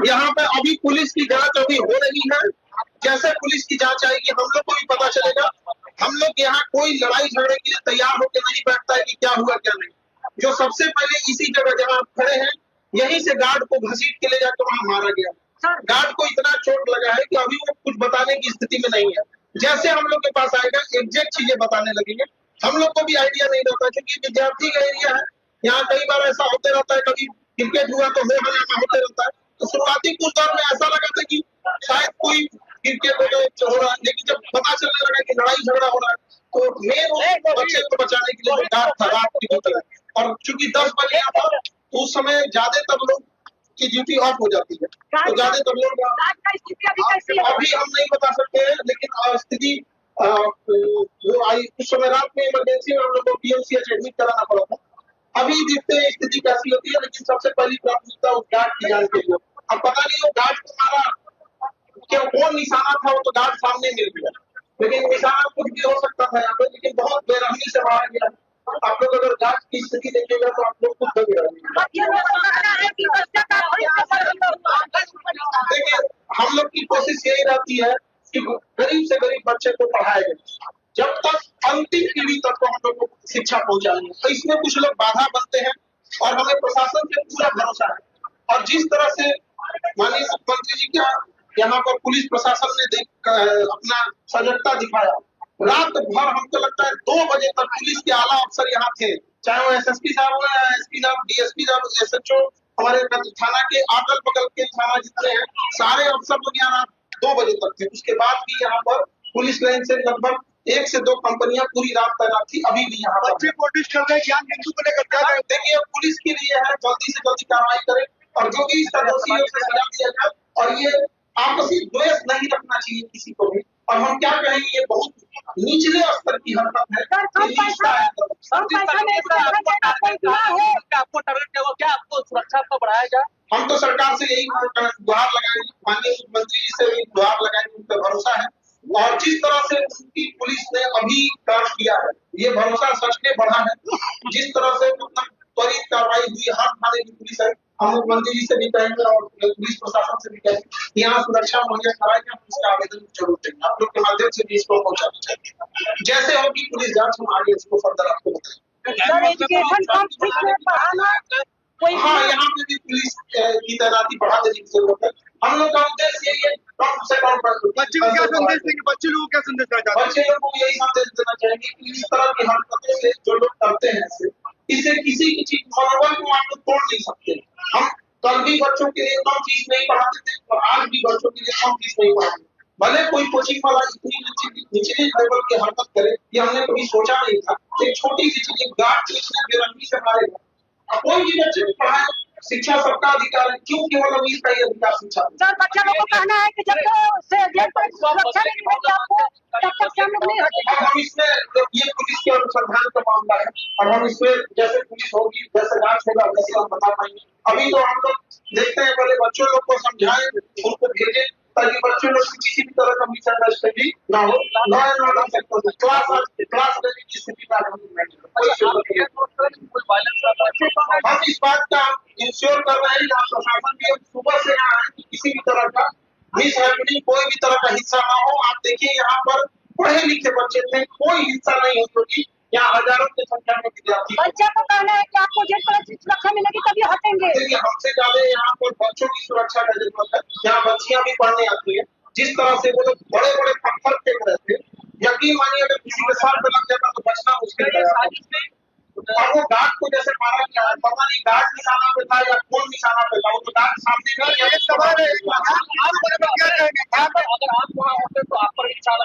यहाँ पे अभी पुलिस की जांच अभी हो रही है। जैसे पुलिस की जांच आएगी हम लोग को भी पता चलेगा। हम लोग यहाँ कोई लड़ाई झगड़े के लिए तैयार होकर नहीं बैठता है कि क्या हुआ क्या नहीं। जो सबसे पहले इसी जगह जहाँ आप खड़े हैं यहीं से गार्ड को घसीट के ले जाकर वहां मारा गया। गार्ड को इतना चोट लगा है कि अभी वो कुछ बताने की स्थिति में नहीं है। जैसे हम लोग के पास आएगा एग्जैक्ट चीजें बताने लगेंगे। हम लोग को भी आइडिया नहीं रहता क्योंकि विद्यार्थी का एरिया है। यहाँ कई बार ऐसा होते रहता है, कभी क्रिकेट हुआ तो हो हंगामा होते रहता है। तो शुरुआती कुछ दौर में ऐसा लगा था कि शायद कोई क्रिकेट हो रहा है, लेकिन जब पता चलने लगा कि लड़ाई झगड़ा हो रहा है तो मेन बच्चे को बचाने के लिए गार्ड था, रात की ड्यूटी। और चूंकि 10 बजे यहाँ पर तो उस समय ज्यादातर लोग की ड्यूटी ऑफ हो जाती है, तो ज्यादातर लोग अभी हम नहीं बता सकते हैं, लेकिन स्थिति वो आई उस समय रात में इमरजेंसी में हम लोग को पीएमसीएच एडमिट कराना पड़ा था। अभी देखते हैं स्थिति कैसी होती है, लेकिन सबसे पहली प्राथमिकता उस गार्ड की जान के लिए। अब पता नहीं वो गार्ड को मारा क्या, कौन निशाना था, वो तो गार्ड सामने मिल गया, लेकिन निशाना कुछ भी हो सकता था यहाँ पे, लेकिन बहुत बेरहमी से मारा गया। आप लोग अगर गार्ड की स्थिति देखिएगा तो आप लोग खुद देखिए, हम लोग की कोशिश यही रहती है कि गरीब से गरीब बच्चे को पढ़ाया जाए, जब तक अंतिम पीढ़ी तक को हम लोग को शिक्षा पहुंचानी है। तो इसमें कुछ लोग बाधा बनते हैं और हमें प्रशासन से पूरा भरोसा है। और जिस तरह से माननीय मुख्यमंत्री जी का यहाँ पर पुलिस प्रशासन ने अपना सजगता दिखाया, रात भर हमको लगता है 2 बजे तक पुलिस के आला अफसर यहाँ थे, चाहे वो एसएसपी साहब हो या एसपी साहब, डीएसपी साहब, एसएचओ, हमारे थाना के अगल बगल के थाना जितने हैं सारे अफसर लोग यहाँ रात 2 बजे तक थे। उसके बाद भी यहाँ पर पुलिस लाइन से लगभग 1 से 2 कंपनियां पूरी रात तैनात थी। अभी भी यहाँ पर कोशिश कर रहे हैं ज्ञान बिंदु को लेकर क्या करें। देखिए पुलिस के लिए है जल्दी से जल्दी कार्रवाई करें और जो भी इसका दोषी है उसे सजा दिया जाए। और ये आपसी द्वेष नहीं रखना चाहिए किसी को भी। और हम क्या कहेंगे, ये बहुत निचले स्तर की हरकत है। आपको टारगेट क्या, आपको सुरक्षा को बढ़ाया जाए। हम तो सरकार से यही गुहार लगाएंगे, माननीय मुख्यमंत्री जी से भी गुहार लगाएंगे, उन पर भरोसा है। और जिस तरह से उनकी पुलिस ने अभी काम किया है, ये भरोसा सच में बढ़ा है। जिस तरह से मतलब त्वरित कार्रवाई हुई, हर थाने की पुलिस है। हम मुख्यमंत्री जी से भी कहेंगे और पुलिस प्रशासन से भी कहेंगे यहाँ सुरक्षा मुहैया कराए जाए। उसका आवेदन जरूर देंगे, आप लोग के माध्यम से भी इसको पहुंचाना चाहिए। जैसे होगी पुलिस जांच, हम आगे इसको फर्दर आपको बताएंगे। हाँ, यहाँ पे भी पुलिस की तैनाती बढ़ा देने की जरूरत है। हम लोग का उद्देश्य यही है, कम से कम बच्चे को क्या संदेश देंगे, बच्चे लोगों को क्या संदेश देना चाहते हैं? बच्चे लोगों को यही संदेश देना चाहेंगे कि इस तरह की हरकतों से जो लोग करते हैं इसे किसी की चीज मनोबल को आप लोग तोड़ नहीं सकते। हम कल भी बच्चों के लिए कम फीस नहीं पढ़ाते थे और आज भी बच्चों के लिए कम फीस नहीं पढ़ाते। भले कोई कोचिंग वाला इतनी निचले लेवल की हरकत करे, ये हमने कभी सोचा नहीं था। एक छोटी सी चीज गार्ड इतने बेरहमी से मारेगा, कोई भी बच्चे को पढ़ाए, शिक्षा सबका अधिकार है, क्यों केवल अमीर का ही अधिकार शिक्षा? सर बच्चा लोग को कहना है कि जब तक सुरक्षा नहीं मिलेगी आपको तब तक से हम लोग नहीं हटेंगे। हम इसमें ये पुलिस के अनुसंधान का मामला है और हम इसमें जैसे पुलिस होगी, जैसे जांच होगा, वैसे हम बता पाएंगे। अभी तो हम लोग देखते हैं, पहले बच्चों लोग को समझाएं, उनको भेजें ताकि बच्चों लोग किसी भी तरह का मिसअंडरस्टैंडिंग ना हो। Law and order sector class लेने की स्थिति का हम इस बात का इंश्योर कर रहे हैं, प्रशासन भी सुबह से यहाँ है कि किसी भी तरह का मिस हैपनिंग, कोई भी तरह का हिस्सा ना हो। आप देखिए यहाँ पर पढ़े लिखे बच्चे थे, कोई हिस्सा नहीं हो, क्योंकि यहाँ हजारों की संख्या में विद्यार्थी। बच्चे को कहना है कि आपको जिस तरह से सुरक्षा मिलेगी तभी हटेंगे। देखिए हमसे ज्यादा यहाँ पर बच्चों की सुरक्षा का जरूरत है। यहाँ बच्चियां भी पढ़ने आती है। जिस तरह से वो लोग बड़े बड़े पत्थर फेंक रहे थे, यकीन मानिए अगर किसी के साथ लग जाता तो बचना मुश्किल है। और वो गार्ड को जैसे मारा गया है, पता नहीं गार्ड निशाना पे था या कौन निशाना पे था, वो तो गार्ड सामने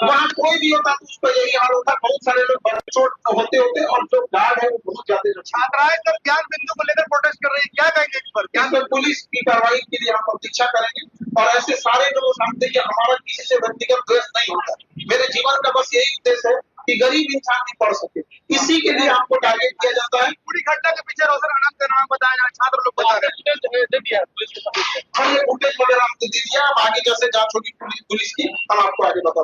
वहाँ कोई भी होता तो उसको यही हाल होता। बहुत सारे लोग चोट होते होते और जो गार्ड है वो बहुत ज्यादा। छात्राएं तो ज्ञान बिंदु को लेकर प्रोटेस्ट कर रही है, क्या कहेंगे इस पर? क्या पुलिस की कार्रवाई के लिए हम प्रतीक्षा करेंगे और ऐसे सारे लोग समझते हैं हमारा किसी से व्यक्तिगत द्वेष नहीं होता। मेरे जीवन का बस यही उद्देश्य है कि गरीब इंसान भी पढ़ सके, इसी के लिए आपको टारगेट किया जाता है। पूरी घटना के पीछे रोशन आनंद का नाम बताया जाए, छात्र लोग बता रहे हैं, दे दिया पुलिस के। हम ये फुटेज वगैरह हमको दे दिया, अब आगे जैसे जांच होगी पुलिस की हम आपको आगे बता